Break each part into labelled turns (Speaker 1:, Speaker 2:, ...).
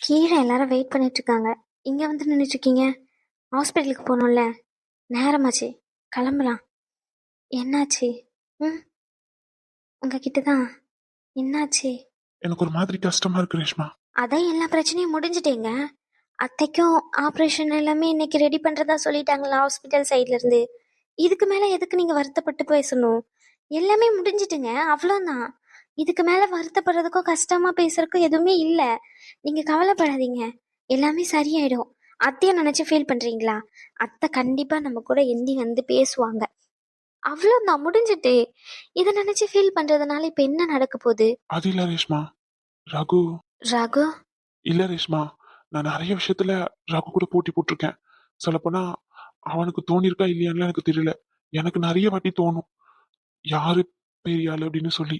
Speaker 1: கீழே எல்லாரும் வெயிட் பண்ணிட்டு இருக்காங்க. இங்க வந்து நின்றுட்டு இருக்கீங்க. ஹாஸ்பிட்டலுக்கு போகணும்ல, நேரமாச்சு, கிளம்பலாம். என்னாச்சு? ம், உங்ககிட்ட தான். என்னாச்சு?
Speaker 2: எனக்கு ஒரு மாதிரி கஷ்டமா இருக்கு ரேஷ்மா.
Speaker 1: அதான் எல்லா பிரச்சனையும் முடிஞ்சிட்டேங்க. அத்தைக்கும் ஆப்ரேஷன் எல்லாமே இன்னைக்கு ரெடி பண்றதா சொல்லிட்டாங்களா ஹாஸ்பிட்டல் சைட்ல இருந்து. இதுக்கு மேல எதுக்கு நீங்க வருத்தப்பட்டு பேசணும்? எல்லாமே முடிஞ்சிட்டுங்க, அவ்வளோதான். இதுக்கு மேல வருத்தப்படுறதுக்கோ கஷ்டமா பேசுறதுக்கோ எதுவுமே இல்ல. நீங்க கவலைப்படாதீங்க, எல்லாமே சரியாயிடும். அத்தைய நினைச்சு ஃபீல் பண்றீங்களா? அத்தை கண்டிப்பா நம்ம கூட எந்தி வந்து பேசுவாங்க. அவ்வளோதான், முடிஞ்சிட்டு. இதை நினைச்சு ஃபீல் பண்றதுனால இப்ப என்ன நடக்க போகுது?
Speaker 2: அது இல்ல ரேஷ்மா, ரகு.
Speaker 1: ரகு?
Speaker 2: இல்ல ரேஷ்மா, நான் நிறைய விஷயத்துல ரகு கூட போட்டி போட்டிருக்கேன். சொல்லப்போனா அவனுக்கு தோணிருக்கா இல்லையான்னு எனக்கு தெரியல. எனக்கு நிறைய வாட்டி தோணும் யாரு பெரிய ஆளு அப்படின்னு சொல்லி.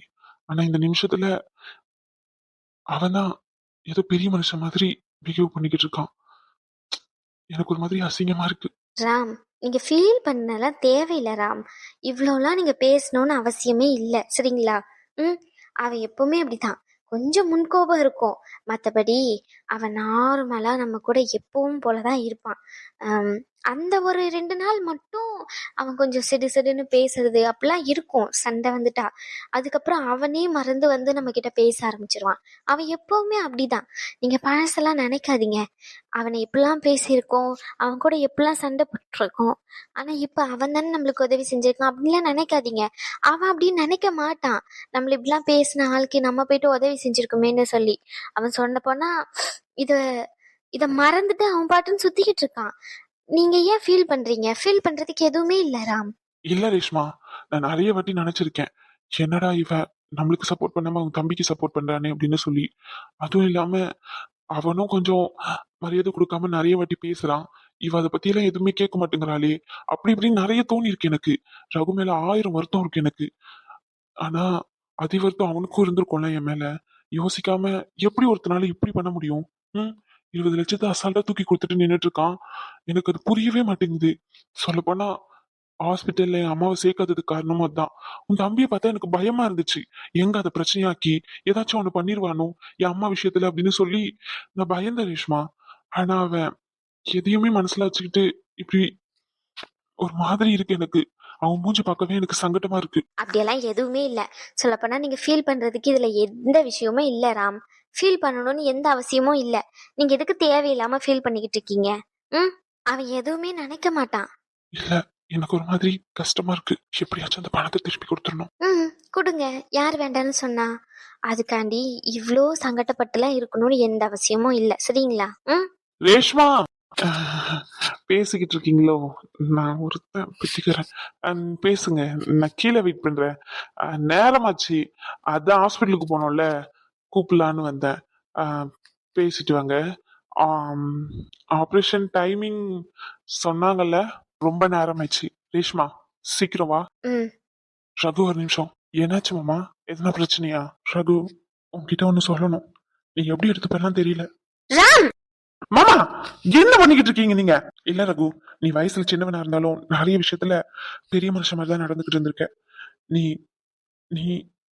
Speaker 2: ஆனா இந்த நிமிஷத்துல அவன் தான் ஏதோ பெரிய மனுஷன் மாதிரி பிஹேவ் பண்ணிக்கிட்டு இருக்கான். எனக்கு ஒரு மாதிரி அசிங்கமா இருக்கு.
Speaker 1: ராம், நீங்க ஃபீல் பண்ணலாம் தேவையில்லை ராம். இவ்வளோலாம் நீங்க பேசணும்னு அவசியமே இல்லை, சரிங்களா? ம். அவன் எப்பவுமே அப்படிதான், கொஞ்சம் முன்கோபம் இருக்கும். மற்றபடி அவன் நார்மலா நம்ம கூட எப்பவும் போலதான் இருப்பான். அந்த ஒரு 2 நாள் மட்டும் அவன் கொஞ்சம் சிடு சிடுன்னு பேசுறது அப்படிலாம் இருக்கும், சண்டை வந்துட்டா. அதுக்கப்புறம் அவனே மறந்து வந்து நம்ம கிட்ட பேச ஆரம்பிச்சிருவான். அவன் எப்பவுமே அப்படிதான். நீங்க பழசெல்லாம் நினைக்காதீங்க. அவனை எப்படிலாம் பேசியிருக்கோம், அவன் கூட எப்படிலாம் சண்டை போட்டிருக்கோம். ஆனா இப்ப அவன் தானே நம்மளுக்கு உதவி செஞ்சிருக்கான் அப்படின்லாம் நினைக்காதீங்க. அவன் அப்படின்னு நினைக்க மாட்டான். நம்மள இப்படிலாம் பேசின ஆளுக்கு நம்ம போயிட்டு உதவி செஞ்சிருக்கோமேன்னு சொல்லி. அவன் சொன்ன போனா இத இத மறந்துட்டு அவன் பாட்டுன்னு சுத்திக்கிட்டு இருக்கான். நீங்க ஏன் ஃபீல் பண்றீங்க? ஃபீல் பண்றதுக்கு எதுவுமே இல்ல ராம்.
Speaker 2: இல்ல ரேஷ்மா, நான் நிறைய வாட்டி நினைச்சிருக்கேன், என்னடா இவ நம்மளுக்கு சப்போர்ட் பண்ணாம அவன் தம்பிக்கு சப்போர்ட் பண்றானே அப்படின்னு சொல்லி. அதுவும் இல்லாம அவனும் கொஞ்சம் மரியாதை கொடுக்காம நிறைய வாட்டி பேசுறான். இவ அதை பத்தி எல்லாம் எதுவுமே கேட்க மாட்டேங்கிறாளே, அப்படி இப்படின்னு நிறைய தோணி இருக்கு எனக்கு. ரகு மேல 1000 வருத்தம் இருக்கு எனக்கு. ஆனா அதே வருத்தம் அவனுக்கும் இருந்திருக்கும்ல என் மேல. யோசிக்காம எப்படி ஒருத்தனால இப்படி பண்ண முடியும்? 20 லட்சத்தை அசால்ட்டா தூக்கி கொடுத்துட்டு நின்னுட்டு இருக்கான். எனக்கு அது புரியவே மாட்டேங்குது. சொல்லப்போனா ஹாஸ்பிட்டல்ல என் அம்மாவை சேர்க்காததுக்கு காரணமும் அதுதான். உன் தம்பியை பார்த்தா எனக்கு பயமா இருந்துச்சு. எங்க அதை பிரச்சனையாக்கி ஏதாச்சும் ஒண்ணு பண்ணிருவானோ என் அம்மா விஷயத்துல அப்படின்னு சொல்லி நான் பயந்தேன் ரேஷ்மா. ஆனா அவன் எதையுமே மனசுல வச்சுக்கிட்டு இப்படி ஒரு மாதிரி இருக்கு எனக்கு. அவன் மூஞ்சி பார்க்கவே எனக்கு சங்கடமா இருக்கு.
Speaker 1: அப்படியெல்லாம் எதுவுமே இல்ல. சொல்லப்போனா நீங்க ஃபீல் பண்றதுக்கு இதுல எந்த விஷயமும் இல்ல ராம். ஃபீல் பண்ணணும்னு எந்த அவசியமும் இல்ல. நீங்க எதுக்கு தேவையில்லாம ஃபீல் பண்ணிக்கிட்டு இருக்கீங்க? ம். அவன் எதுவுமே நினைக்க மாட்டான்.
Speaker 2: இல்ல, எனக்கு ஒரு மாதிரி கஷ்டமா இருக்கு. எப்படியாச்சும் அந்த பணத்தை திருப்பி கொடுத்துடணும்.
Speaker 1: கொடுங்க. யார் வேண்டான்னு சொன்னா? அதுக்காண்டி இவ்ளோ சங்கடப்பட்டுலாம் இருக்கணும்னு எந்த அவசியமும் இல்ல, சரிங்களா?
Speaker 2: ரேஷ்மா, பேசிக்கிட்டு இருக்கீங்களோ? நான் ஒருத்தன் பிச்சுக்கிறேன். பேசுங்க, நான் கீழே வெயிட் பண்றேன். நேரமாச்சு, அதான் ஹாஸ்பிட்டலுக்கு போனோம்ல, கூப்பிடலான்னு வந்தேன். பேசிட்டு வாங்க. ஆப்ரேஷன் டைமிங் சொன்னாங்கல்ல, ரொம்ப நேரமாச்சு. ரேஷ்மா, சீக்கிரம் வா. ரகு, ஒரு நிமிஷம். என்னாச்சு மாமா? எதனா பிரச்சனையா? ரகு, உன்கிட்ட ஒண்ணு சொல்லணும். நீ எப்படி எடுத்துப்பேன்னு தெரியல. மாமா, என்ன பண்ணிக்கிட்டு இருக்கீங்க நீங்க? இல்ல ரகு, நீ வயசுல சின்னவனா இருந்தாலும் நிறைய விஷயத்துல பெரிய மனுஷன் மாதிரி தான் நடந்துகிட்டு இருந்திருக்க. நீ நீ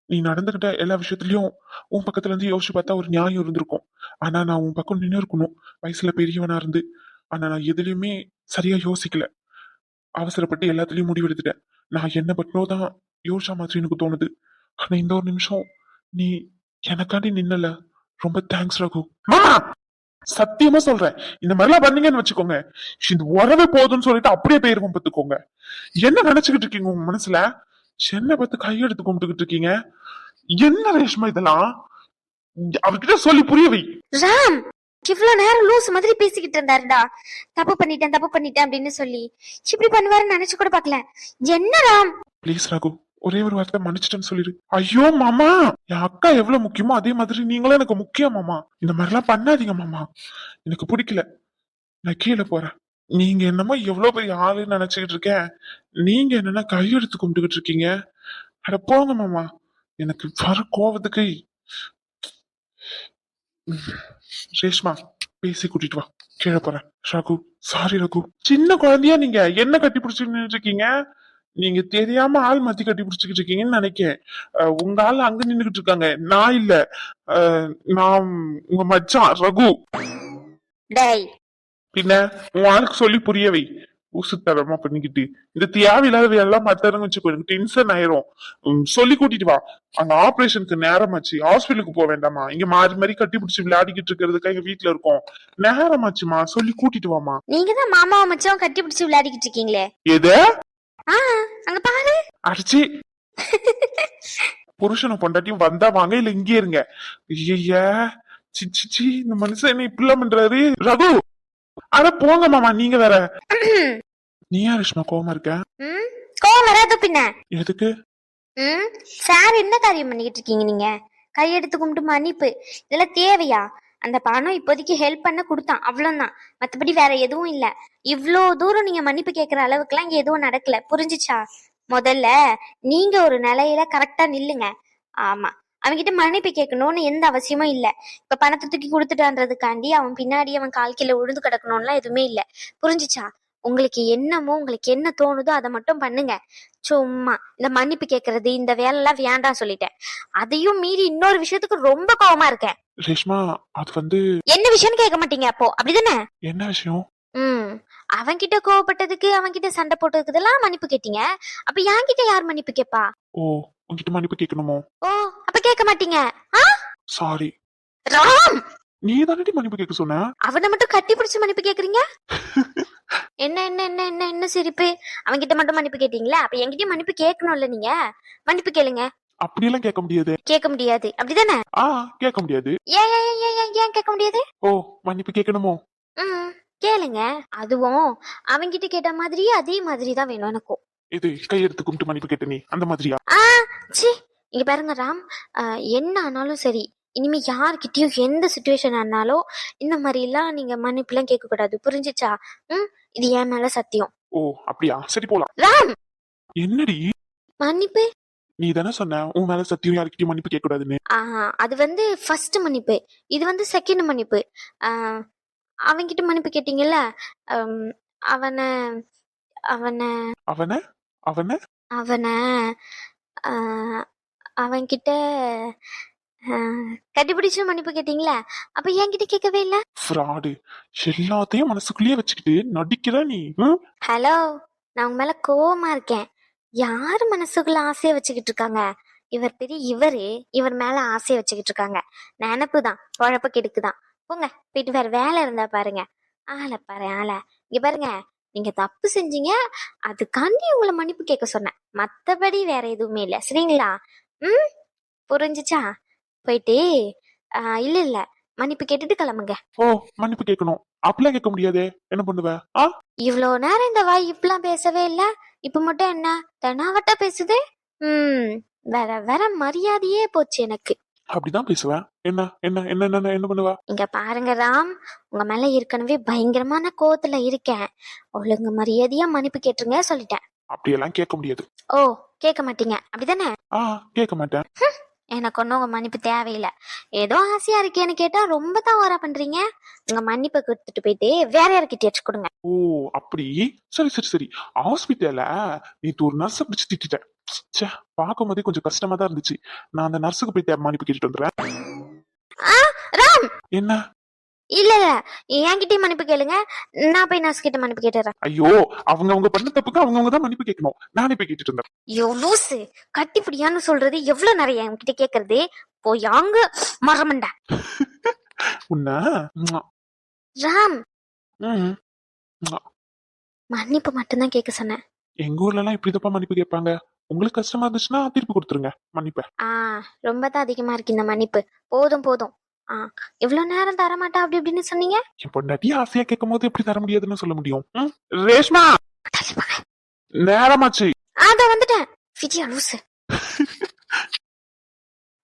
Speaker 2: நீ நடந்துகிட்ட எல்லா விஷயத்துலயும் உன் பக்கத்துல இருந்து யோசிச்சு பார்த்தா ஒரு நியாயம் இருந்திருக்கும். ஆனா நான் உன் பக்கம் நின்று இருக்கணும், வயசுல பெரியவனா இருந்து. ஆனா நான் எதுலயுமே சரியா யோசிக்கல. அவசரப்பட்டு எல்லாத்துலயும் முடிவெடுத்துட்டேன். நான் என்ன பற்றினோதான் யோசிச்சா மாதிரி எனக்கு தோணுது. ஆனா இந்த ஒரு நிமிஷம் நீ எனக்காண்டி நின்னல. ரொம்ப தேங்க்ஸ் ரகு. மாமா, சத்தியமா சொல்றேன், இந்த மாதிரிலாம் பண்ணீங்கன்னு வச்சுக்கோங்க, இந்த உறவே போதும்னு சொல்லிட்டு அப்படியே போயிருவோம் பார்த்துக்கோங்க. என்ன நினைச்சுக்கிட்டு இருக்கீங்க உங்க மனசுல? என்ன பார்த்து கையெடுத்து கும்பிட்டுக்கிட்டு இருக்கீங்க? என்ன ரேஷ்மா இதெல்லாம்? அவர்கிட்ட சொல்லி புரியவை.
Speaker 1: ராம், இவ்வளவு நேரம் லூஸ் மாதிரி பேசிக்கிட்டு இருந்தாருடா. தப்பு பண்ணிட்டேன் தப்பு பண்ணிட்டேன் அப்படின்னு சொல்லி இப்படி பண்ணுவாருன்னு நினைச்சு கூட பாக்கல. என்ன ராம்?
Speaker 2: ப்ளீஸ் ரகு, ஒரே ஒரு வார்த்தை மன்னிச்சிட்டேன்னு சொல்லிடு. ஐயோ மாமா, என் அக்கா எவ்வளவு முக்கியமோ அதே மாதிரி நீங்களும் எனக்கு முக்கியம் மாமா. இந்த மாதிரிலாம் பண்ணாதீங்க மாமா, எனக்கு பிடிக்கல. நான் கீழே போறேன். நீங்க என்னமோ எவ்வளவு பெரிய ஆளுன்னு நினைச்சுக்கிட்டு இருக்கேன். நீங்க என்னன்னா கையெடுத்து கும்பிட்டுக்கிட்டு இருக்கீங்க. அட போங்க மாமா, எனக்கு வர கோவத்துக்கு. ரேஷ்மா, பேசி கூட்டிட்டு வா. கீழே போறேன். ரகு, சாரி ரகு. சின்ன குழந்தையா நீங்க என்ன கட்டி பிடிச்சு நின்னுட்டு இருக்கீங்க? நீங்க தெரியாம ஆள் மாத்தி கட்டி பிடிச்சுக்கிட்டு இருக்கீங்கன்னு நினைக்கிறேன். உங்க ஆள் அங்க நின்னுகிட்டு இருக்காங்க, நான் இல்ல. நான் உங்க மச்சான் ரகு.
Speaker 1: டேய்,
Speaker 2: பின்ன உன் ஆளுக்கு சொல்லி புரிய வை. ஊசுத்தரமா பண்ணிக்கிட்டு இந்த தேவையில்லாத எல்லாம் மாத்தாருன்னு வச்சுக்கோ, எனக்கு டென்ஷன் ஆயிரும். சொல்லி கூட்டிட்டு வா. அங்க ஆபரேஷனுக்கு நேரமாச்சு, ஹாஸ்பிட்டலுக்கு போக வேண்டாமா? இங்க மாறி மாறி கட்டி பிடிச்சி விளையாடிக்கிட்டு இருக்கிறதுக்கா எங்க வீட்டுல இருக்கோம். நேரமாச்சுமா, சொல்லி கூட்டிட்டு வாமா.
Speaker 1: நீங்க தான் மாமாவை மச்சான் கட்டி பிடிச்சி விளையாடிக்கிட்டு இருக்கீங்களே.
Speaker 2: எது?
Speaker 1: அங்க பாரு.
Speaker 2: அடிச்சு புருஷனை பொண்டாட்டியும் வந்தா வாங்க, இல்ல இங்கே இருங்க. ஐய சிச்சி, இந்த மனுஷன் என்ன இப்படிலாம் பண்றாரு? ரகு, அட போங்க மாமா, நீங்க வேற. நீ யார் ரேஷ்மா கோவமா இருக்க?
Speaker 1: கோவம் வராது பின்ன.
Speaker 2: எதுக்கு?
Speaker 1: சார் என்ன காரியம் பண்ணிக்கிட்டு இருக்கீங்க நீங்க? கையெடுத்து கும்பிட்டு மன்னிப்பு, இதெல்லாம் தேவையா? அந்த பணம் இப்போதைக்கு ஹெல்ப் பண்ண கொடுத்தான், அவ்வளவுதான். மத்தபடி வேற எதுவும் இல்ல. இவ்ளோ தூரம் நீங்க மன்னிப்பு கேட்கற அளவுக்குலாம் இங்க எதுவும் நடக்கல, புரிஞ்சுச்சா? முதல்ல நீங்க ஒரு நிலையில கரெக்டா நில்லுங்க. ஆமா, அவன்கிட்ட மன்னிப்பு கேட்கணும்னு எந்த அவசியமும் இல்ல. இப்ப பணத்தை தூக்கி கொடுத்துட்டான்றதுக்காண்டி அவன் பின்னாடி அவன் கால் கீழே உழுந்து கிடக்கணும்லாம் எதுவுமே இல்ல, புரிஞ்சுச்சா? உங்களுக்கு என்னமோ, உங்களுக்கு என்ன தோணுதோ அதை மட்டும் பண்ணுங்க. சும்மா இந்த மன்னிப்பு கேட்கறது இந்த வேலை எல்லாம் வேண்டாம் சொல்லிட்டேன். அதையும் மீறி இன்னொரு விஷயத்துக்கு ரொம்ப கோவமா இருக்கேன்.
Speaker 2: ரேஷ்மா, அது வந்து
Speaker 1: என்ன விஷயம்னு கேட்க மாட்டீங்க அப்போ, அப்படிதானே?
Speaker 2: என்ன விஷயம்?
Speaker 1: அவன்கிட்ட கோவப்பட்டதுக்கு, அவன்கிட்ட சண்டை போட்டதுக்கெல்லாம் மன்னிப்பு கேட்டீங்க. அப்ப என்கிட்ட யார் மன்னிப்பு கேட்பா?
Speaker 2: ஓ, உன்கிட்ட மன்னிப்பு கேட்கணுமோ?
Speaker 1: ஓ, அப்ப கேட்க மாட்டீங்க.
Speaker 2: சாரி.
Speaker 1: ராம்,
Speaker 2: நீ தானடி மன்னிப்பு கேட்க சொன்ன.
Speaker 1: அவனை மட்டும் கட்டி பிடிச்சு மன்னிப்பு கேக்குறீங்க? என்ன என்ன என்ன என்ன என்ன சிரிப்பு? அவன்கிட்ட மட்டும் மன்னிப்பு கேட்டீங்களா? அப்ப என்கிட்ட மன்னிப்பு கேட்கணும்ல நீங்க. மன்னிப்பு கேளுங்க.
Speaker 2: அப்படியெல்லாம் கேட்க முடியாது.
Speaker 1: கேட்க முடியாது, அப்படிதானே?
Speaker 2: கேட்க முடியாது.
Speaker 1: ஏன் ஏன் ஏன் ஏன் ஏன் கேட்க முடியாது?
Speaker 2: ஓ, மன்னிப்பு கேட்கணுமோ?
Speaker 1: கேளுங்க. அதுவும் அவன்கிட்ட கேட்ட மாதிரி அதே மாதிரி தான் வேணும் எனக்கும்.
Speaker 2: இது கையெடுத்து கும்பிட்டு மன்னிப்பு கேட்ட நீ அந்த மாதிரியா?
Speaker 1: சி, இங்க பாருங்க ராம், என்ன ஆனாலும் சரி, இனிமே யார்கிட்டயும் எந்த சுச்சுவேஷன் ஆனாலும் இந்த மாதிரி எல்லாம் நீங்க மன்னிப்பு எல்லாம் கேட்க கூடாது, புரிஞ்சுச்சா? இது என் மேல சத்தியம்.
Speaker 2: ஓ, அப்படியா? சரி போலாம்.
Speaker 1: ராம்,
Speaker 2: என்னடி
Speaker 1: மன்னிப்பு?
Speaker 2: நீ தானே சொன்ன உன் மேல சத்தியம் யார்கிட்டயும் மன்னிப்பு கேட்க கூடாதுன்னு.
Speaker 1: அது வந்து ஃபர்ஸ்ட் மன்னிப்பு, இது வந்து செகண்ட் மன்னிப்பு. அவன்கிட்ட மன்னிப்பு கேட்டீங்கல்ல, அவன அவன
Speaker 2: அவன அவன
Speaker 1: அவன அவன்கிட்ட கட்டிப்பிடிச்சு மன்னிப்பு கேட்டீங்களா? அப்ப என்கிட்ட கேட்கவே இல்ல.
Speaker 2: ஃப்ராடு, எல்லாத்தையும் மனசுக்குள்ளேயே வச்சுக்கிட்டு நடிக்கிற நீ.
Speaker 1: ஹலோ, நான் உங்க மேல கோவமா இருக்கேன். யாரு மனசுக்குள்ள ஆசைய வச்சுக்கிட்டு இருக்காங்க? இவர் பெரிய இவர் மேல ஆசைய வச்சுக்கிட்டு இருக்காங்க. நினப்புதான் குழப்ப கெடுக்குதான். போங்க, போயிட்டு வேற வேலை இருந்தா பாருங்க. ஆளை பாரு ஆளை. இங்க பாருங்க, நீங்க தப்பு செஞ்சீங்க, அதுக்காண்டி உங்களை மன்னிப்பு கேட்க சொன்னேன், மத்தபடி வேற எதுவுமே இல்ல, சரிங்களா? புரிஞ்சுச்சா? போயிட்டு இல்ல இல்ல, மன்னிப்பு கேட்டுட்டு கிளம்புங்க.
Speaker 2: ஓ, மன்னிப்பு கேட்கணும். அப்பெல்லாம் கேட்க முடியாதே, என்ன பண்ணுவ?
Speaker 1: இவ்வளோ நேரம் இந்த வாய் இப்பெல்லாம் பேசவே இல்ல, இப்ப மட்டும் என்ன தெனாவட்டா பேசுது? வேற வேற மரியாதையே போச்சு எனக்கு.
Speaker 2: அப்படிதான் பேசுவேன். என்ன என்ன என்ன என்ன என்ன பண்ணுவா?
Speaker 1: இங்க பாருங்க ராம், உங்க மேல ஏற்கனவே பயங்கரமான கோவத்துல இருக்கேன். ஒழுங்கு மரியாதையா மன்னிப்பு கேட்டுருங்க சொல்லிட்டேன்.
Speaker 2: அப்படியெல்லாம் கேட்க முடியாது.
Speaker 1: ஓ, கேட்க மாட்டீங்க, அப்படிதானே?
Speaker 2: கேட்க மாட்டேன்.
Speaker 1: எனக்கு ஒன்னும் உங்க மன்னிப்பு தேவையில்லை. ஏதோ ஆசையா இருக்கேன்னு கேட்டா ரொம்ப தான் ஓரா பண்றீங்க. உங்க மன்னிப்பை கொடுத்துட்டு போயிட்டு வேற யார்கிட்ட வச்சு கொடுங்க.
Speaker 2: ஓ, அப்படி? சரி சரி சரி. ஹாஸ்பிட்டல்ல நேத்து ஒரு நர்ஸை பிடிச்சு திட்டேன். பார்க்கும் போதே கொஞ்சம் கஷ்டமா தான் இருந்துச்சு. நான் அந்த நர்ஸுக்கு போய் மன்னிப்பு கேட்டுட்டு வந்துடுறேன். என்ன?
Speaker 1: இல்ல இல்ல, என்கிட்டயும் மன்னிப்பு கேளுங்க, நான் போய் நர்ஸ் கிட்ட மன்னிப்பு கேட்டுறேன்.
Speaker 2: ஐயோ, அவங்க பண்ண தப்புக்கு அவங்க தான் மன்னிப்பு கேட்கணும், நானே போய் கேட்டுட்டு இருந்தேன்.
Speaker 1: ஐயோ லூசு, கட்டிப்பிடியான்னு சொல்றது எவ்வளவு நிறைய என்கிட்ட கேக்குறது. போய் அங்க மரமண்டா
Speaker 2: உன்ன.
Speaker 1: ராம், மன்னிப்பு மட்டும்தான் கேட்க சொன்னேன்.
Speaker 2: எங்க ஊர்ல எல்லாம் இப்படிதான் மன்னிப்பு கேட்பாங்க. உங்களுக்கு கஷ்டமா இருந்துச்சுன்னா திருப்பி கொடுத்துருங்க மன்னிப்ப.
Speaker 1: ரொம்ப தான் அதிகமா இருக்கு இந்த மன்னிப்பு. போதும் போதும். இவ்வளவு நேரம் தரமாட்டா அப்படி இப்படின்னு சொன்னீங்க.
Speaker 2: என் பொண்டாட்டி ஆசையா கேட்கும் போது எப்படி தர முடியாதுன்னு சொல்ல முடியும்? ரேஷ்மா, நேரமாச்சு.
Speaker 1: அதான் வந்துட்டேன். விஜயா லூசு.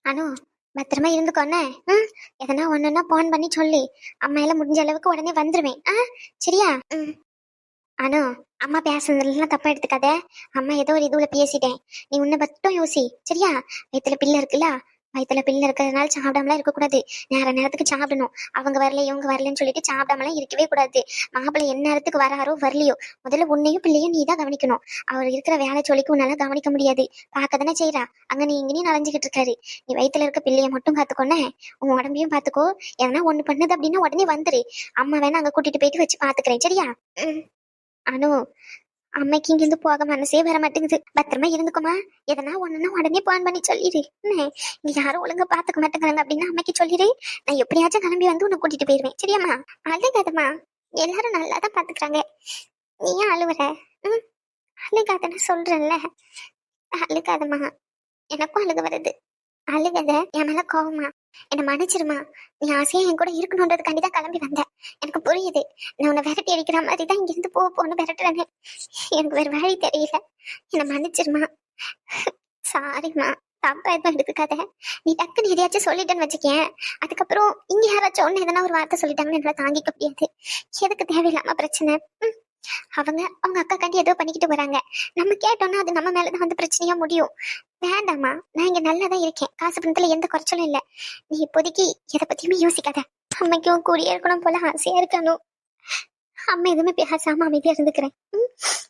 Speaker 1: அனு, பத்திரமா இருந்துக்கோண்ணே. எதனா ஒண்ணுன்னா போன் பண்ணி சொல்லி, அம்மா எல்லாம் முடிஞ்ச அளவுக்கு உடனே வந்துருவேன். சரியா? அனு, அம்மா பேசுனதுலாம் தப்பா எடுத்துக்காத. அம்மா ஏதோ ஒரு இதுல பேசிட்டேன், நீ உன்னை மட்டும் யோசி, சரியா? வயித்துல பிள்ளை இருக்குல்ல, வயித்துல பிள்ளை இருக்கிறதுனால சாப்பிடாமலாம் இருக்கக்கூடாது. நேரத்துக்கு சாப்பிடணும். அவங்க வரல இவங்க வரலன்னு சொல்லிட்டு சாப்பிடாமலாம் இருக்கவே கூடாது. மாப்பிள்ளை என்ன நேரத்துக்கு வராரோ வரலையோ முதல்ல உன்னையும் பிள்ளையும் நீ தான் கவனிக்கணும். அவர் இருக்கிற வேலை சொல்லிக்கு உன்னால கவனிக்க முடியாது. பார்க்க தானே செய்யறா. அங்க நீ இங்கேயும் நனைஞ்சுக்கிட்டு இருக்காரு. நீ வயித்துல இருக்க பிள்ளைய மட்டும் பாத்துக்கோனே. உன் உடம்பையும் பாத்துக்கோ. எதனா ஒண்ணு பண்ணுது அப்படின்னா உடனே வந்துரு. அம்மா வேணா அங்க கூட்டிட்டு போயிட்டு வச்சு பாத்துக்கிறேன், சரியா? அனு, அம்மைக்கு இங்கிருந்து போக மனசே வர மாட்டேங்குது. பத்திரமா இருந்துக்குமா. எதனா ஒண்ணுன்னா உடனே போன் பண்ணி சொல்லிடு. என்ன இங்க யாரும் ஒழுங்கா பாத்துக்க மாட்டேங்கிறாங்க அப்படின்னா அம்மைக்கு சொல்லிடு. நான் எப்படியாச்சும் கிளம்பி வந்து உன்னை கூட்டிட்டு போயிருவேன், சரியாம்மா? அழுகாதம்மா, எல்லாரும் நல்லா தான் பாத்துக்கிறாங்க. நீ ஏன் அழுவுற? அழுகாதன்னு சொல்றேன்ல. அழுகாதம்மா, எனக்கும் அழுக வருது. அழுகத என் மேல கோவமா? என்ன மன்னிச்சிருமா. நீ ஆசையா என் கூட இருக்கணும்ன்றதுக்காண்டி தான் கிளம்பி வந்தேன். எனக்கு புரியுது. நான் உன்னை விரட்டி அடிக்கிற மாதிரி தான் இங்கிருந்து போன்னு விரட்டுறேன்னு. எனக்கு வேற வழி தெரியல. என்ன மன்னிச்சிருமா. சாரிம்மா, தப்பா எதுவும் எடுத்துக்காத. நீ டக்குன்னு எதையாச்சும் சொல்லிட்டேன்னு வச்சுக்கேன். அதுக்கப்புறம் இங்க யாராச்சும் ஒண்ணு எதனா ஒரு வார்த்தை சொல்லிட்டாங்கன்னு என்னால தாங்கிக்க முடியாது. எதுக்கு தேவையில்லாம பிரச்சனை? அவங்க அக்கா காண்டி ஏதோ பண்ணிக்கிட்டு வராங்க. நம்ம கேட்டோம்னா அது நம்ம மேலதான் வந்து பிரச்சனையா முடியும். வேண்டாமா, நான் இங்க நல்லாதான் இருக்கேன். காசு பணத்துல எந்த குறைச்சலும் இல்ல. நீ இப்போதைக்கு எதை பத்தியுமே யோசிக்காத. அம்மைக்கும் கூடிய இருக்கணும் போல ஆசையா இருக்கணும். அம்மா எதுவுமே பேசாம அமைதியா இருந்துக்கிறேன்.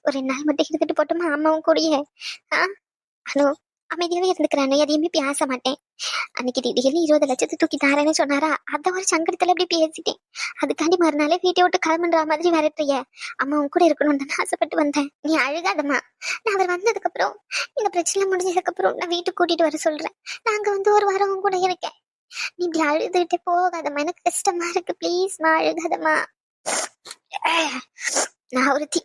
Speaker 1: ஒரு 2 நாள் மட்டும் இருந்துட்டு போட்டோமா அம்மாவும் கூடிய. ஹலோ, அமைதியாவே இருந்துக்கிறானு, எதையுமே பேச மாட்டேன். அன்னைக்கு திடீர்னு 20 லட்சத்தை தூக்கி தாரேன்னு சொன்னாரா, அத ஒரு சங்கடத்துல அப்படி பேசிட்டேன். அதுக்காண்டி மறுநாளே வீட்டை விட்டு கிளம்புன்ற மாதிரி விரட்டுறிய. அம்மா உன் கூட இருக்கணும்னு தான் ஆசைப்பட்டு வந்தேன். நீ அழுகாதம்மா. நான் அவர் வந்ததுக்கு அப்புறம், இந்த பிரச்சனை முடிஞ்சதுக்கு அப்புறம் நான் வீட்டுக்கு கூட்டிட்டு வர சொல்றேன். நாங்க வந்து ஒரு வாரம் உன் கூட இருக்கேன். நீ இப்படி அழுதுகிட்டே போகாதம்மா, எனக்கு கஷ்டமா இருக்கு. ப்ளீஸ்மா, அழுகாதம்மா. நான் ஒருத்தி.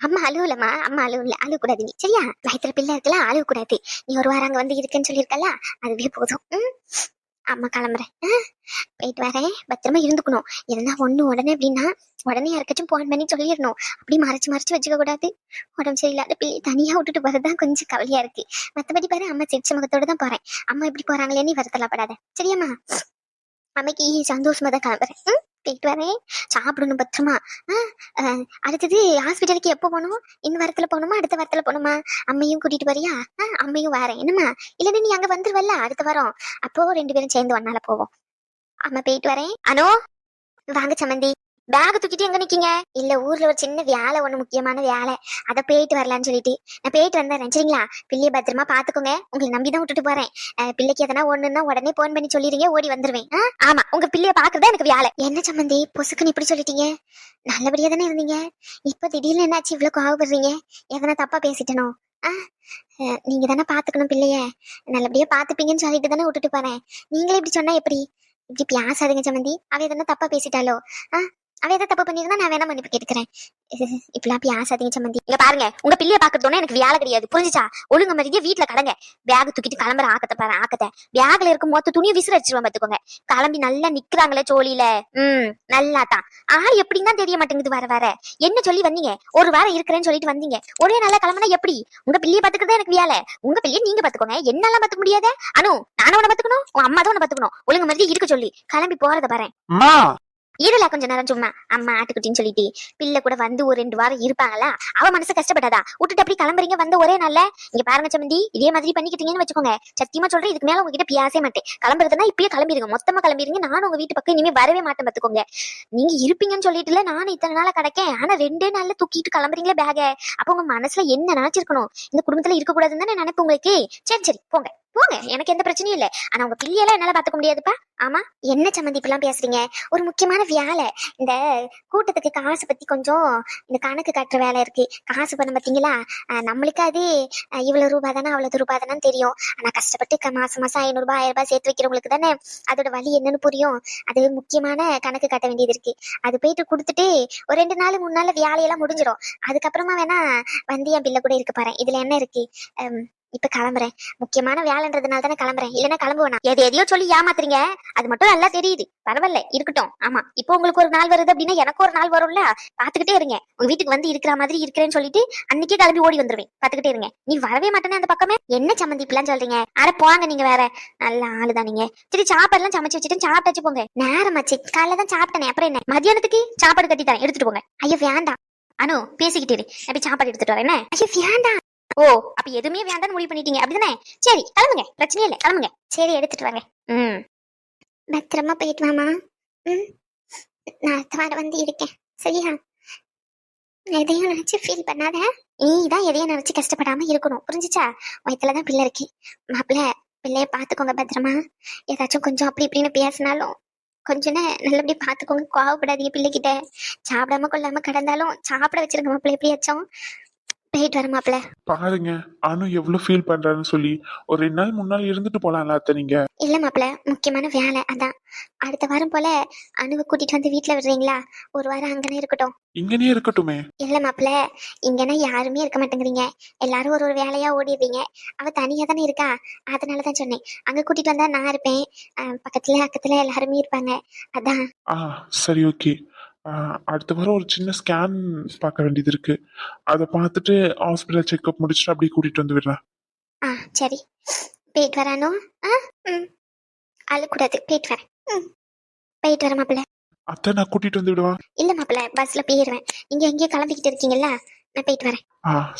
Speaker 1: அம்மா அழுவலம்மா, அம்மா அழுவல. அழுவக்கூடாது நீ, சரியா? வயிற்றுல பிள்ளை இருக்கலாம், அழுவக்கூடாது. நீ ஒரு வாரம் அங்க வந்து இருக்குன்னு சொல்லியிருக்கல, அதுவே போதும். அம்மா கிளம்புறேன். போயிட்டு வரேன். பத்திரமா இருந்துக்கணும். எதனா ஒண்ணு உடனே அப்படின்னா உடனே யாருக்காச்சும் போன் பண்ணி சொல்லிடணும். அப்படி மறைச்சு வச்சுக்க கூடாது. உடம்பு சரியில்லாத பிள்ளை தனியா விட்டுட்டு போறதுதான் கொஞ்சம் கவலையா இருக்கு. மத்தபடி பாரு, அம்மா சிரிச்ச முகத்தோட தான் போறேன். அம்மா இப்படி போறாங்களேன்னு வருத்தலாப்படாத, சரியாம்மா? அம்மைக்கு சந்தோஷமா தான் கிளம்புறேன். போயிட்டு வரேன். சாப்பிடணும் பத்திரமா. அடுத்தது ஹாஸ்பிட்டலுக்கு எப்போ போகணும்? இந்த வாரத்துல போகணுமா அடுத்த வாரத்துல போகணுமா? அம்மையும் கூட்டிட்டு வரியா? அம்மையும் வரேன் என்னம்மா? இல்லன்னா நீ அங்க வந்துருவல்ல அடுத்த வாரம். அப்போ 2 பேரும் சேர்ந்து ஒன்னால போவோம். அம்மா போயிட்டு வரேன். அனோ, வாங்க சம்மந்தி. பேக் தூக்கிட்டு எங்க நிக்கீங்க? இல்ல, ஊர்ல ஒரு சின்ன வேலை, ஒண்ணு முக்கியமான வேலை. அத போயிட்டு வரலான்னு சொல்லிட்டு நான் போயிட்டு வந்துடுறேன், சரிங்களா? பிள்ளைய பத்திரமா பாத்துக்கோங்க. உங்களை நம்பிதான் விட்டுட்டு போறேன். பிள்ளைக்கு எதனா ஒண்ணுன்னா உடனே போன் பண்ணி சொல்லிடுங்க, ஓடி வந்துருவேன். ஆமா, உங்க பிள்ளைய பாக்குறதா எனக்கு வேலை. என்ன சம்மந்தி பொசுக்குன்னு இப்படி சொல்லிட்டீங்க? நல்லபடியா தானே இருந்தீங்க. இப்ப திடீர்னு என்னாச்சு இவ்வளவு கோவப்படுறீங்க? எதனா தப்பா பேசிட்டனோ? நீங்க தானே பாத்துக்கணும் பிள்ளைய. நல்லபடியா பாத்துப்பீங்கன்னு சொல்லிட்டு தானே விட்டுட்டு போறேன். நீங்களே இப்படி சொன்னா எப்படி? இப்படி பேசாதீங்க சம்மந்தி. அவ எதனா தப்பா பேசிட்டாலோ? அவ எதை தப்பு பண்ணிருந்தா நான் வேணா மன்னிப்பு கேட்டுக்கிறேன். இப்பெல்லாம் பேசாதீங்க சம்மந்தி. இங்க பாருங்க, உங்க பிள்ளைய பாக்குறதோன்னா எனக்கு வேலை கிடையாது, புரிஞ்சுச்சா? ஒழுங்கு மாதிரியே வீட்டுல கடங்க. பேக் தூக்கிட்டு கிளம்புற ஆக்கத்தை பாரு, ஆக்கத்தை. பேக்ல இருக்கும் மொத்த துணியை விசிற அடிச்சிருவான் பாத்துக்கோங்க. கிளம்பி நல்லா நிக்கிறாங்களே சோழியில. நல்லா தான். எப்படின்னு தான் தெரிய மாட்டேங்குது. வர என்ன சொல்லி வந்தீங்க? ஒரு வாரம் இருக்கிறேன்னு சொல்லிட்டு வந்தீங்க. ஒரே நல்லா கிளம்புனா எப்படி? உங்க பிள்ளைய பாத்துக்கிறதா எனக்கு வேலை. உங்க பிள்ளைய நீங்க பாத்துக்கோங்க, என்னாலாம் பாத்துக்க முடியாது. அனு, நானும் உன்னை பாத்துக்கணும், உன் அம்மா தான் உன்னை பாத்துக்கணும். ஒழுங்கு மாதிரி இருக்க சொல்லி கிளம்பி போறத பாரு. இதுல கொஞ்ச நேரம் சும்மா அம்மா ஆட்டுக்குட்டின்னு சொல்லிட்டு பிள்ளை கூட வந்து ஒரு 2 வாரம் இருப்பாங்களா? அவ மனசு கஷ்டப்படாதா? விட்டுட்டு அப்படி கிளம்புறீங்க வந்து ஒரே நாள்ல? இங்க பாருங்க சம்மந்தி, இதே மாதிரி பண்ணிக்கிட்டீங்கன்னு வச்சுக்கோங்க, சத்தியமா சொல்றேன், இதுக்கு மேல உங்ககிட்ட பேசவே மாட்டேன். கிளம்புறதுன்னா இப்பயே கிளம்பிடுங்க, மொத்தமா கிளம்பிடுங்க. நானும் உங்க வீட்டு பக்கம் இனிமே வரவே மாட்டேன் பாத்துக்கோங்க. நீங்க இருப்பீங்கன்னு சொல்லிட்டுல நானும் இத்தனை நாள கிடைக்கேன். ஆனா 2 நாள்ல தூக்கிட்டு கிளம்புறீங்களே பேக. அப்ப உங்க மனசுல என்ன நினைச்சிருக்கணும்? இந்த குடும்பத்துல இருக்க கூடாதுன்னு தானே நினைப்பு உங்களுக்கு. சரி போங்க போங்க, எனக்கு எந்த பிரச்சனையும் இல்லை. ஆனா உங்க பிள்ளையெல்லாம் என்னால பாத்துக்க முடியாதுப்பா. ஆமா, என்ன சம்மந்தி இப்பெல்லாம் பேசுறீங்க? ஒரு முக்கியமான வேலை, இந்த கூட்டத்துக்கு காசு பத்தி கொஞ்சம் இந்த கணக்கு கட்டுற வேலை இருக்கு. காசு பண்ண பாத்தீங்களா? நம்மளுக்கு அது இவ்வளவு ரூபாய் தானே அவ்வளவு ரூபாய் தானே தெரியும். ஆனா கஷ்டப்பட்டு மாசம் 500 ரூபாய் 1000 ரூபாய் சேர்த்து வைக்கிறவங்களுக்கு தானே அதோட வழி என்னன்னு புரியும். அது முக்கியமான கணக்கு காட்ட வேண்டியது இருக்கு. அது போயிட்டு கொடுத்துட்டு ஒரு 2 நாள் 3 நாள் வேலையெல்லாம் முடிஞ்சிடும். அதுக்கப்புறமா வேணா வந்து என் பிள்ளை கூட இருக்க பாரு. இதுல என்ன இருக்கு? இப்ப கிளம்புறேன். முக்கியமான வேலைன்றதுனால தானே கிளம்புறேன், இல்லன்னா கிளம்புவேனா? எதையோ சொல்லி ஏமாத்துறீங்க, அது மட்டும் நல்லா தெரியுது. பரவாயில்ல, இருக்கட்டும். ஆமா, இப்போ உங்களுக்கு ஒரு நாள் வருது அப்படின்னா எனக்கு ஒரு நாள் வரும்ல. பாத்துக்கிட்டே இருங்க. உங்க வீட்டுக்கு வந்து இருக்கிற மாதிரி இருக்கிறேன்னு சொல்லிட்டு அன்னைக்கே கிளம்பி ஓடி வந்துருவேன். பாத்துக்கிட்டே இருங்க. நீ வரவே மாட்டேனே அந்த பக்கமே. என்ன சம்மந்தி இப்பெல்லாம் சொல்றீங்க? அட போங்க, நீங்க வேற நல்ல ஆளுதான் நீங்க. சரி, சாப்பாடு எல்லாம் சமைச்சு வச்சுட்டு சாப்பிட்டாச்சு போங்க. நேரமாச்சு, காலைல தான் சாப்பிட்டேனே, அப்புறம் என்ன? மதியானத்துக்கு சாப்பாடு கட்டி தரேன், எடுத்துட்டு போங்க. ஐயோ வேண்டாம். அனு, பேசிக்கிட்டே அப்படி சாப்பாடு எடுத்துட்டு வரேன். ஐயோ வேண்டாம். ஓ, அப்ப எதுவுமே வேண்டாம்னு முடிவு பண்ணிட்டீங்க அப்படிதானே? சரி கிளம்புங்க, பிரச்சனையே இல்லை, கிளம்புங்க. சரி எடுத்துட்டு வாங்க. ம். பத்திரமா போயிட்டு வாமா. ம். நான் அடுத்த வாரம் வந்து இருக்கேன், சரியா? எதையும் நினைச்சு ஃபீல் பண்ணாத. நீ தான் எதையும் நினைச்சு கஷ்டப்படாம இருக்கணும், புரிஞ்சுச்சா? வயிற்றுலதான் பிள்ளை இருக்கு. மாப்பிள்ள, பிள்ளைய பாத்துக்கோங்க பத்திரமா. ஏதாச்சும் கொஞ்சம் அப்படி இப்படின்னு பேசினாலும் கொஞ்சம் நல்லபடியா பாத்துக்கோங்க. கோவப்படாதீங்க பிள்ளைகிட்ட. சாப்பிடாம கொள்ளாம கிடந்தாலும் சாப்பிட வச்சிருங்க மாப்பிள்ள எப்படியாச்சும். போயிட்டு வர மாப்பிள்ள.
Speaker 2: பாருங்க, அனு எவ்வளவு ஃபீல் பண்றான்னு சொல்லி ஒரு 2 நாள் முன்னாள் இருந்துட்டு போலாம்ல அத்தை நீங்க.
Speaker 1: இல்ல மாப்பிள்ள, முக்கியமான வேலை அதான். அடுத்த வாரம் போல அணுவை கூட்டிட்டு வந்து வீட்டுல விடுறீங்களா? ஒரு வாரம் அங்கனே இருக்கட்டும்.
Speaker 2: இங்கனே இருக்கட்டுமே.
Speaker 1: இல்ல மாப்பிள்ள, இங்கன்னா யாருமே இருக்க மாட்டேங்கிறீங்க. எல்லாரும் ஒரு ஒரு வேலையா ஓடிடுறீங்க. அவ தனியா தானே இருக்கா, அதனாலதான் சொன்னேன். அங்க கூட்டிட்டு வந்தா நான் இருப்பேன், பக்கத்துல அக்கத்துல எல்லாருமே இருப்பாங்க, அதான்.
Speaker 2: ஆ, சரி, ஓகே. அடுத்த வாரம் ஒரு சின்ன ஸ்கேன் பார்க்க வேண்டியது இருக்கு. அதை பார்த்துட்டு ஹாஸ்பிட்டல் செக்அப் முடிச்சுட்டு அப்படியே கூட்டிட்டு வந்து விடுறேன்.
Speaker 1: சரி, போயிட்டு வரானோ? ம். அழக்கூடாது, போயிட்டு வரேன். ம். போயிட்டு வர மாப்பிள்ள.
Speaker 2: அத்தை நான் கூட்டிட்டு வந்து விடுவா.
Speaker 1: இல்ல மாப்பிள்ள, பஸ்ல போயிருவேன். நீங்க எங்கேயோ கிளம்பிக்கிட்டு இருக்கீங்கல்ல, நான் போயிட்டு வரேன்.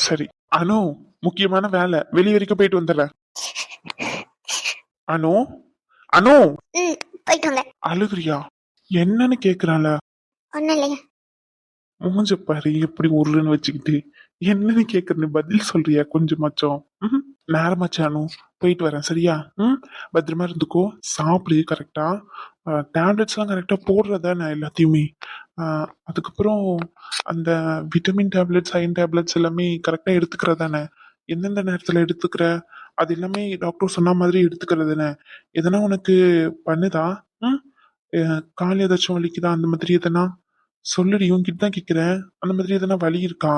Speaker 2: சரி. அனு, முக்கியமான வேலை, வெளிய வரைக்கும் போயிட்டு வந்துடுறேன். அனு, அனு.
Speaker 1: ம். போயிட்டு வாங்க.
Speaker 2: அழுகுறியா? என்னன்னு கேக்குறாள?
Speaker 1: ஒன்னும் இல்லையா?
Speaker 2: மூஞ்ச பாரு எப்படி உருன்னு வச்சுக்கிட்டு. என்னன்னு கேக்குறேன்னு பதில் சொல்றியா கொஞ்சமாச்சும்? நேரமாச்சு அனு, போயிட்டு வரேன் சரியா? பத்திரமா இருந்துக்கோ, சாப்பிடு கரெக்டா, டேப்லெட்ஸ் எல்லாம் கரெக்டா போடுறதா நான் எல்லாத்தையுமே. அதுக்கப்புறம் அந்த விட்டமின் டேப்லெட்ஸ், அயன் டேப்லெட்ஸ் எல்லாமே கரெக்டா எடுத்துக்கிறதானே? எந்தெந்த நேரத்துல எடுத்துக்கிற, அது எல்லாமே டாக்டர் சொன்ன மாதிரி எடுத்துக்கிறதுனே? எதனா உனக்கு பண்ணுதா? ம் கால் ஏதாச்சும் வலிக்குதா? அந்த மாதிரி எதனா சொல்லுடி, உன்கிட்ட தான் கேக்குறேன். அந்த மாதிரி எதனா வலி இருக்கா?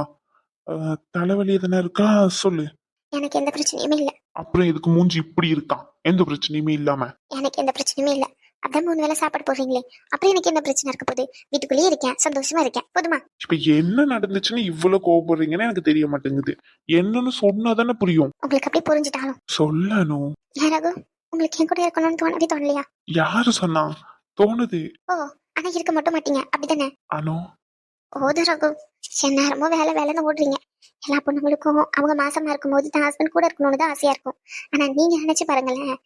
Speaker 2: தலைவலி எதனா இருக்கா? சொல்லு.
Speaker 1: எனக்கு எந்த பிரச்சனையுமே இல்ல.
Speaker 2: அப்புறம் எதுக்கு மூஞ்சி இப்படி இருக்கான்? எந்த பிரச்சனையுமே இல்லாம.
Speaker 1: எனக்கு எந்த பிரச்சனையுமே இல்ல. அதான் 3 வேளை சாப்பாடு போடுறீங்களே, அப்புறம் எனக்கு என்ன பிரச்சனை இருக்க போகுது? வீட்டுக்குள்ளேயே இருக்கேன், சந்தோஷமா இருக்கேன், போதுமா?
Speaker 2: இப்ப என்ன நடந்துச்சுன்னு இவ்வளவு கோவப்படுறீங்கன்னு எனக்கு தெரிய மாட்டேங்குது. என்னன்னு சொன்னாதானே புரியும்.
Speaker 1: உங்களுக்கு அப்படியே புரிஞ்சுட்டாலும்
Speaker 2: சொல்லணும்.
Speaker 1: யாராவது உங்களுக்கு என் கூட இருக்கணும்னு தோணவே தோணலையா?
Speaker 2: யாரு சொன்னா? தோணுது.
Speaker 1: ஓ, ஆனா இருக்க மட்டும் மாட்டீங்க அப்படித்தானே?
Speaker 2: அனு,
Speaker 1: ஓது ரகு, நேரமும் வேலை வேலைன்னு ஓடுறீங்க. எல்லா பொண்ணுங்களுக்கும் அவங்க மாசமா இருக்கும்போது தான் ஹஸ்பண்ட் கூட இருக்கணும்னு தான் ஆசையா இருக்கும். ஆனா நீங்க நினைச்சு பாருங்களேன்,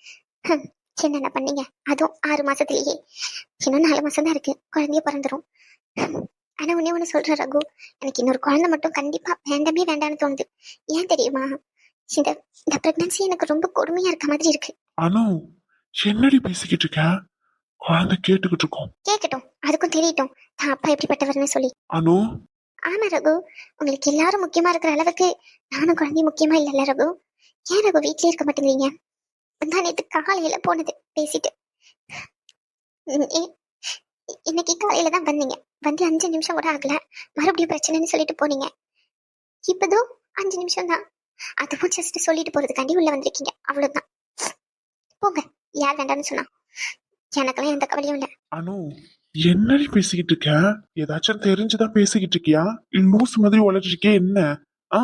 Speaker 1: என்னென்ன பண்ணீங்க? அதுவும் 6 மாசத்துலயே. இன்னும் 4 மாசம் தான் இருக்கு, குழந்தைய பிறந்துரும். ஆனா ஒண்ணு சொல்ற ரகு, எனக்கு இன்னொரு குழந்தை மட்டும் கண்டிப்பா வேண்டாமே வேண்டாம்னு தோணுது. ஏன் தெரியுமா? இந்த இந்த பிரெக்னன்சி எனக்கு ரொம்ப கொடுமையா இருக்க மாதிரி இருக்கு.
Speaker 2: அனு, என்னடி பேசிக்கிட்டு இருக்க? குழந்தை கேட்டுக்கிட்டு இருக்கோம்.
Speaker 1: கேட்கட்டும், அதுக்கும் தெரியட்டும் தான் அப்பா எப்படிப்பட்டவர்னு சொல்லி.
Speaker 2: அனு,
Speaker 1: ஆமா ரகு, உங்களுக்கு எல்லாரும் முக்கியமா இருக்கிற அளவுக்கு நானும் குழந்தையும் முக்கியமா இல்லல்ல ரகு? ஏன் ரகு வீட்லயே இருக்க மாட்டேங்கிறீங்க? நான் நேற்று காலையில போனது பேசிட்டு, இன்னைக்கு காலையில தான் வந்தீங்க. வந்து 5 நிமிஷம் கூட ஆகல, மறுபடியும் பிரச்சனைன்னு சொல்லிட்டு போனீங்க. இப்பதோ 5 நிமிஷம் தான், அதுவும் ஜஸ்ட் சொல்லிட்டு போறதுக்காண்டி உள்ள வந்திருக்கீங்க, அவ்வளவுதான். போங்க, யார் வேண்டாம்னு சொன்னா? எனக்கெல்லாம் எந்த கவலையும் இல்ல.
Speaker 2: அனு, என்னடி பேசிக்கிட்டு இருக்க? ஏதாச்சும் தெரிஞ்சுதான் பேசிக்கிட்டு இருக்கியா? லூஸ் மாதிரி உழைச்சிருக்கே என்ன? ஆ,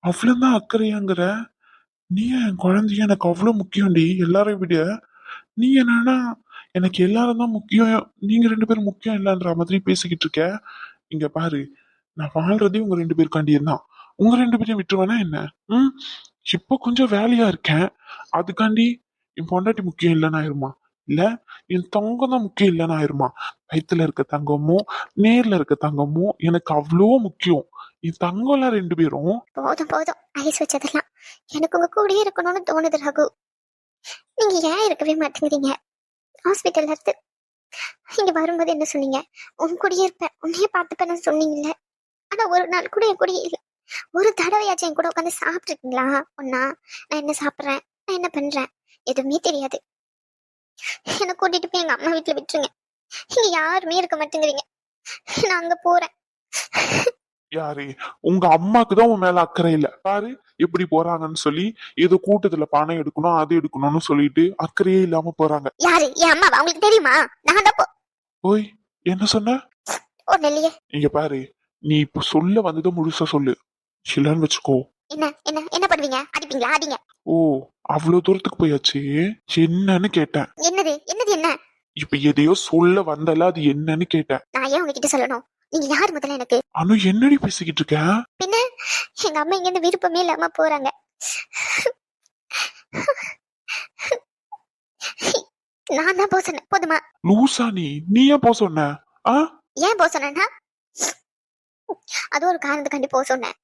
Speaker 2: அவ்வளவுதான் அக்கறையாங்கிற? நீ என் குழந்தைய எனக்கு அவ்வளவு முக்கியம்டி, எல்லாரையும் விட. நீ என்னன்னா எனக்கு எல்லாரும் தான் முக்கியம், நீங்க 2 பேரும் முக்கியம் இல்லைன்ற மாதிரி பேசிக்கிட்டு இருக்க. இங்க பாரு, நான் வாழ்றதே உங்க 2 பேருக்காண்டியும் தான். உங்க 2 பேரையும் விட்டுருவேனா என்ன? ம் இப்போ கொஞ்சம் வேலையா இருக்கேன், அதுக்காண்டி என் பொண்டாட்டி முக்கியம் இல்லைன்னு ஆயிருமா? இல்ல என் தங்கம் தான் முக்கியம் இல்லைன்னு ஆயிருமா? வயித்துல இருக்க தங்கமும் நேர்ல இருக்க தங்கமும் எனக்கு அவ்வளோ முக்கியம். என் தங்கம்லாம் 2 பேரும்.
Speaker 1: போதும் போதும், ஐஸ் வச்சதெல்லாம். எனக்கு உங்க கூடயே இருக்கணும்னு தோணுது ரகு. நீங்க ஏன் இருக்கவே மாட்டேங்கிறீங்க? ஹாஸ்பிட்டல்ல இருந்து இங்க வரும்போது என்ன சொன்னீங்க? உன் கூடயே இருப்பேன், உன்னையே பார்த்துப்பேன்னு சொன்னீங்கல்ல. ஆனா ஒரு நாள் கூட என் கூடயே இல்ல. ஒரு தடவையாச்சும் என் கூட உட்காந்து சாப்பிட்டுருக்கீங்களா? ஒன்னா நான் என்ன சாப்பிட்றேன், நான் என்ன பண்றேன், எதுவுமே தெரியாது. என்னை கூட்டிட்டு போய் எங்க அம்மா வீட்டுல விட்டுருங்க. இங்க யாருமே இருக்க மாட்டேங்கிறீங்க, நான் அங்க போறேன்.
Speaker 2: யாரு? உங்க அம்மாக்கு தான் உன் மேல அக்கறை இல்ல பாரு, எப்படி போறாங்கன்னு சொல்லி ஏதோ கூட்டத்துல பணம் எடுக்கணும் அது எடுக்கணும்னு சொல்லிட்டு அக்கறையே இல்லாம போறாங்க.
Speaker 1: யாரு? என் அம்மாவா? உங்களுக்கு தெரியுமா? நான் தான்
Speaker 2: ஓய், என்ன சொன்ன?
Speaker 1: ஒண்ணு இல்லையே.
Speaker 2: இங்க பாரு, நீ இப்ப சொல்ல வந்ததை முழுசா சொல்லு, இல்லன்னு வச்சுக்கோ.
Speaker 1: என்ன என்ன என்ன பண்ணுவீங்க? அடிப்பீங்களா? அடிங்க.
Speaker 2: ஓ, அவ்வளவு தூரத்துக்கு போயாச்சு. என்னன்னு கேட்டேன்.
Speaker 1: என்னது என்னது என்ன?
Speaker 2: இப்ப எதையோ சொல்ல வந்தல, அது என்னன்னு கேட்டேன்.
Speaker 1: நான் ஏன் உங்ககிட்ட சொல்லணும்? நீங்க யார் முதல்ல எனக்கு?
Speaker 2: அனு என்னடி பேசிக்கிட்டு இருக்க?
Speaker 1: பின்ன எங்க அம்மா இங்க இருந்து விருப்பமே இல்லாம போறாங்க. நான் தான் போக சொன்னேன், போதுமா?
Speaker 2: லூசா நீ ஏன் போ சொன்ன? ஆ?
Speaker 1: ஏன் போக சொன்னேன்னா அது ஒரு காரணத்துக்காண்டி போக சொன்னேன்.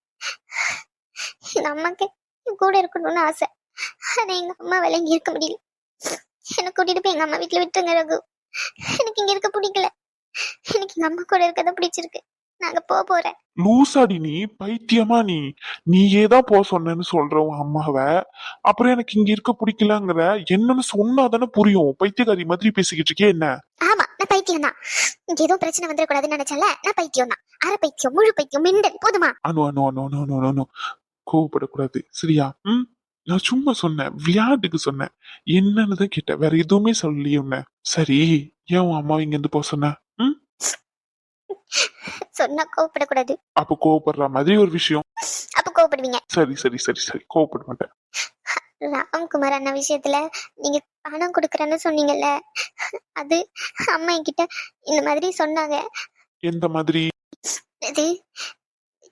Speaker 1: எங்க அம்மாக்கு என் கூட இருக்கணும்னு ஆசை. ஆனா எங்க அம்மா விளங்கி இருக்க முடியல. என்ன கூட்டிட்டு போய் எங்க அம்மா வீட்டுல விட்டுருங்க ரகு. எனக்கு இங்க இருக்க பிடிக்கல. எனக்கு எங்க அம்மா கூட இருக்கத பிடிச்சிருக்கு. நாங்க போறேன்.
Speaker 2: லூசாடி நீ, பைத்தியமா நீயே தான் போ சொன்னேன்னு சொல்ற உன் அம்மாவை. அப்புறம் எனக்கு இங்க இருக்க பிடிக்கலங்கிற. என்னன்னு சொன்னாதானே புரியும். பைத்தியக்காரி மாதிரி பேசிக்கிட்டு இருக்கே என்ன?
Speaker 1: ஆமா, நான் பைத்தியம் தான். இங்க எதுவும் பிரச்சனை வந்துடக்கூடாதுன்னு நினைச்சல. நான் பைத்தியம் தான். அரை பைத்தியம், முழு பைத்தியம், மிண்டல், போதுமா?
Speaker 2: அனு அனு அனு அனு அனு அனு அனு. கோவப்படக்கூடாது சரியா? நான் சும்மா சொன்னேன், விளையாட்டுக்கு சொன்னேன். என்னன்னு தான் கேட்டேன், வேற எதுவுமே சொல்லலையே உன்ன. சரி, ஏன் உன் அம்மா இங்க இருந்து போக சொன்ன?
Speaker 1: சொன்னா கோவப்படக்கூடாது.
Speaker 2: அப்ப கோவப்படுற மாதிரி ஒரு விஷயம்.
Speaker 1: அப்ப கோவப்படுவீங்க.
Speaker 2: சரி சரி சரி சரி, கோவப்பட மாட்டேன்.
Speaker 1: ராம்குமார் அண்ணா விஷயத்துல நீங்க பணம் கொடுக்கறேன்னு சொன்னீங்கல்ல, அது அம்மா என்கிட்ட இந்த மாதிரி சொன்னாங்க.
Speaker 2: எந்த மாதிரி?
Speaker 1: இது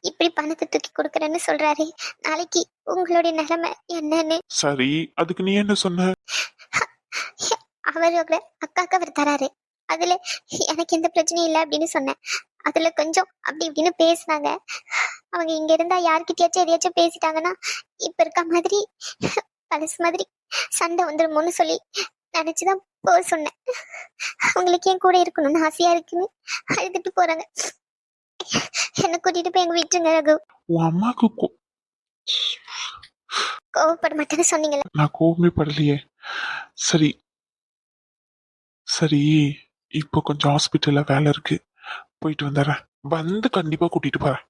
Speaker 1: இப்படி பணத்தை தூக்கி கொடுக்கறேன்னு சொல்றாரு. நாளைக்கு உங்களுடைய நிலைமை என்னன்னு.
Speaker 2: சரி, அதுக்கு நீ என்ன சொன்ன?
Speaker 1: அவரோட அக்காக்கு அவர் தராரு, அதுல எனக்கு எந்த பிரச்சனையும் இல்லை அப்படின்னு சொன்னேன். அதுல கொஞ்சம் அப்படி இப்படின்னு பேசினாங்க. அவங்க இங்க இருந்தா யார்கிட்டயாச்சும் எதையாச்சும் பேசிட்டாங்கன்னா இப்ப இருக்க மாதிரி பழசு மாதிரி சண்டை வந்துருமோன்னு சொல்லி நினைச்சுதான் போக சொன்னேன். அவங்களுக்கு என் கூட இருக்கணும்னு ஆசையா இருக்குன்னு அழுதுட்டு போறாங்க. என்ன கூட்டிட்டு போய் எங்க வீட்டுங்க ரகு.
Speaker 2: உன் அம்மாக்கு
Speaker 1: கோவப்பட மாட்டேன்னு சொன்னீங்களா?
Speaker 2: நான் கோவமே படலையே. சரி சரி, இப்போ கொஞ்சம் ஹாஸ்பிட்டல்ல வேலை இருக்கு, போயிட்டு வந்துடுறேன். வந்து கண்டிப்பா கூட்டிட்டு போறேன்.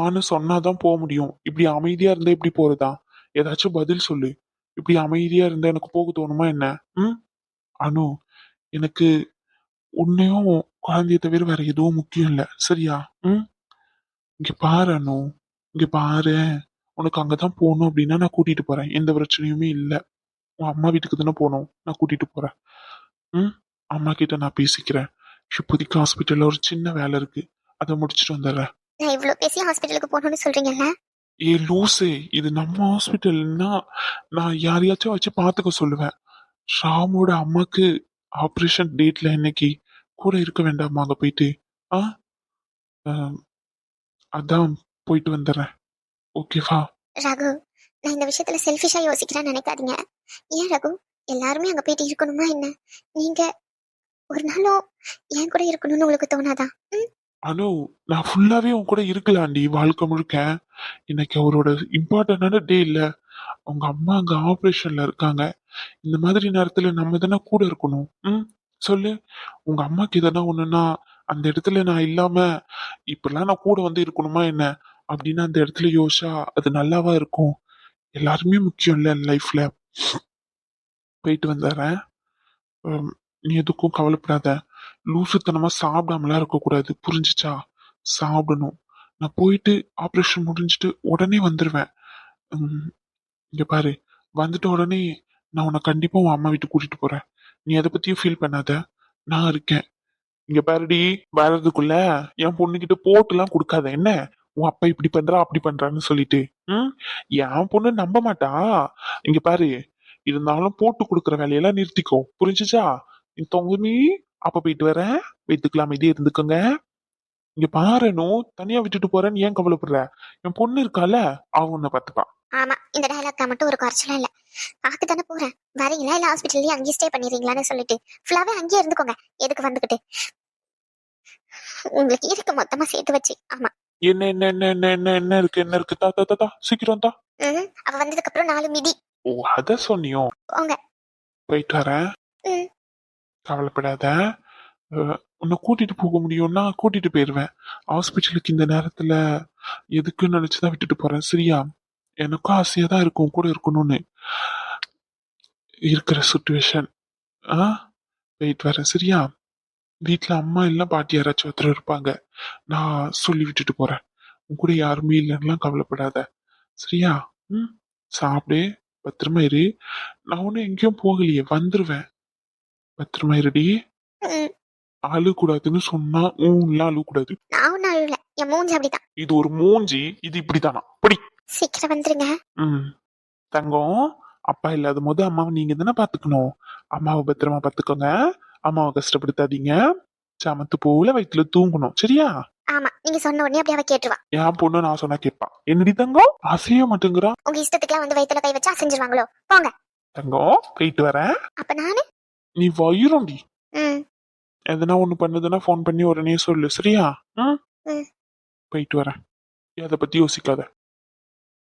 Speaker 2: ஆன்னு சொன்னாதான் போக முடியும். இப்படி அமைதியா இருந்தா எப்படி போறதா? ஏதாச்சும் பதில் சொல்லு. இப்படி அமைதியா இருந்தா எனக்கு போக தோணுமா என்ன? அனு, எனக்கு உன்னையும் குழந்தைய தவிர வேற எதுவும் முக்கியம் இல்ல, சரியா? இங்க பாரு அனு, இங்க பாரு. உனக்கு அங்கதான் போகணும் அப்படின்னா நான் கூட்டிட்டு போறேன், எந்த பிரச்சனையுமே இல்ல. உன் அம்மா வீட்டுக்கு தானே போகணும், நான் கூட்டிட்டு போறேன். அம்மா கிட்ட நான் பேசிக்கிறேன். இப்போதைக்கு ஹாஸ்பிட்டல்ல ஒரு சின்ன வேலை இருக்கு, அதை முடிச்சுட்டு வந்துடுறேன்.
Speaker 1: நான் இவ்வளவு பேசி ஹாஸ்பிட்டலுக்கு போகணும்னு சொல்றீங்கல்ல?
Speaker 2: ஏ லூசே, இது நம்ம ஹாஸ்பிட்டல்னா நான் யாரையாச்சும் வச்சு பாத்துக்க சொல்லுவேன். ஷாமோட அம்மாக்கு ஆபரேஷன் டேட்ல இன்னைக்கு கூட இருக்க வேண்டாமா அங்க போயிட்டு? ஆ ஆம், அதான் போயிட்டு வந்துடுறேன். ஓகேவா?
Speaker 1: ரகு, நான் இந்த விஷயத்துல செல்ஃபிஷா யோசிக்கிறேன்னு நினைக்காதீங்க. ஏன் ரகு, எல்லாருமே அங்க போயிட்டு இருக்கணுமா என்ன? நீங்க ஒரு நாளும் என் கூட இருக்கணும்னு உங்களுக்கு தோணாதா?
Speaker 2: அனு, நான் ஃபுல்லாவே உன் கூட இருக்கலாண்டி வாழ்க்கை முழுக்க. இன்னைக்கு அவரோட இம்பார்ட்டன்டான டே இல்ல. அவங்க அம்மா அங்க ஆபரேஷன்ல இருக்காங்க. இந்த மாதிரி நேரத்துல நம்ம தானே கூட இருக்கணும். சொல்லு. உங்க அம்மாக்கு எதனா ஒண்ணுன்னா அந்த இடத்துல நான் இல்லாம இப்பெல்லாம் நான் கூட வந்து இருக்கணுமா என்ன அப்படின்னு அந்த இடத்துல யோசிச்சா அது நல்லாவா இருக்கும்? எல்லாருமே முக்கியம் இல்ல லைஃப்ல. போயிட்டு வந்துடுறேன். நீ எதுக்கும் கவலைப்படாத. லூசுத்தனமா சாப்பிடாமலாம் இருக்க கூடாது, புரிஞ்சுச்சா? சாப்பிடணும். நான் போயிட்டு ஆபரேஷன் முடிஞ்சிட்டு உடனே வந்துருவேன். இங்க பாரு, வந்துட்ட உடனே நான் உன்னை கண்டிப்பா உன் அம்மா வீட்டுக்கு கூட்டிட்டு போறேன். நீ அதை பத்தியும் ஃபீல் பண்ணாத, நான் இருக்கேன். இங்க பாருடி, வர்றதுக்குள்ள என் பொண்ணுகிட்ட போட்டுலாம் கொடுக்காத என்ன. உன் அப்பா இப்படி பண்றா அப்படி பண்றான்னு சொல்லிட்டு. என் பொண்ணு நம்ப மாட்டா. இங்க பாரு, இருந்தாலும் போட்டு கொடுக்குற வேலையெல்லாம் நிறுத்திக்கோ, புரிஞ்சுச்சா? தொங்க நீ. அப்ப போயிட்டு வரேன், வீட்டுக்குலாம் அமைதியா இருந்துக்கோங்க. இங்க பாருனும், தனியா விட்டுட்டு போறேன்னு ஏன் கவலைப்படுற? என் பொண்ணு இருக்கால, அவ உன்னை பாத்துப்பா.
Speaker 1: ஆமா, இந்த டயலாக் மட்டும் ஒரு குறைச்சலும் இல்ல. பாக்கு தானே போறேன். வரீங்களா இல்ல ஹாஸ்பிட்டல்லயே அங்கேயே ஸ்டே பண்ணிடுறீங்களான்னு சொல்லிட்டு ஃபுல்லாவே அங்கேயே இருந்துக்கோங்க. எதுக்கு வந்துகிட்டு? உங்களுக்கு இருக்கு மொத்தமா சேர்த்து வச்சு. ஆமா.
Speaker 2: என்ன என்ன என்ன என்ன என்ன என்ன இருக்கு, என்ன இருக்கு? தா தா தா தா, சீக்கிரம் தா.
Speaker 1: அவ வந்ததுக்கு அப்புறம் 4 மிதி.
Speaker 2: ஓ, அத சொன்னியோ?
Speaker 1: போங்க.
Speaker 2: போயிட்டு வரேன். கவலைப்படாத. உன்னை கூட்டிட்டு போக முடியும்னா கூட்டிட்டு போயிருவேன். ஹாஸ்பிட்டலுக்கு இந்த நேரத்துல எதுக்குன்னு நினைச்சுதான் விட்டுட்டு போறேன், சரியா? எனக்கும் ஆசையா தான் இருக்கும் கூட இருக்கணும்னு. இருக்கிற சுச்சுவேஷன். போயிட்டு வரேன், சரியா? வீட்டுல அம்மா இல்ல பாட்டி யாராச்சும் ஒருத்தர் இருப்பாங்க, நான் சொல்லி விட்டுட்டு போறேன். உன் கூட யாருமே இல்லைன்னா கவலைப்படாத, சரியா? சாப்பிடு, பத்திரமா இரு. நான் ஒன்னும் எங்கேயும் போகலையே, வந்துருவேன். பத்திரமா இருடி. அழுக்கூடாதுன்னு சொன்னா ஊன்லாம் அழுக்கூடாது.
Speaker 1: நான் ஒன்னும் அழுவல, என் மூஞ்சி அப்படிதான்.
Speaker 2: இது ஒரு மூஞ்சி, இது இப்படித்தானா? படி.
Speaker 1: சீக்கிரம் வந்துருங்க.
Speaker 2: ம். தங்கம், அப்பா இல்லாத போது அம்மாவை நீங்க தானே பாத்துக்கணும். அம்மாவை பத்திரமா பாத்துக்கோங்க. அம்மாவை கஷ்டப்படுத்தாதீங்க. சமத்து போல வயிற்றுல தூங்கணும், சரியா?
Speaker 1: ஆமா, நீங்க சொன்ன உடனே அப்படியே அவ கேட்டுருவா.
Speaker 2: என் பொண்ணு நான் சொன்னா கேட்பா. என்னடி தங்கம் அசைய மாட்டேங்கிறா?
Speaker 1: உங்க இஷ்டத்துக்குலாம் வந்து வயித்துல கை வச்சா செஞ்சிருவாங்களோ? போங்க.
Speaker 2: தங்கம் போயிட்டு வரேன்.
Speaker 1: அப்ப நானு
Speaker 2: நீ வயிறும்டி.
Speaker 1: ம்
Speaker 2: எதனா ஒண்ணு பண்ணுதுன்னா ஃபோன் பண்ணி உடனே சொல்லு, சரியா? ம்.
Speaker 1: ம்.
Speaker 2: போயிட்டு வரேன். எதை பத்தி யோசிக்காத.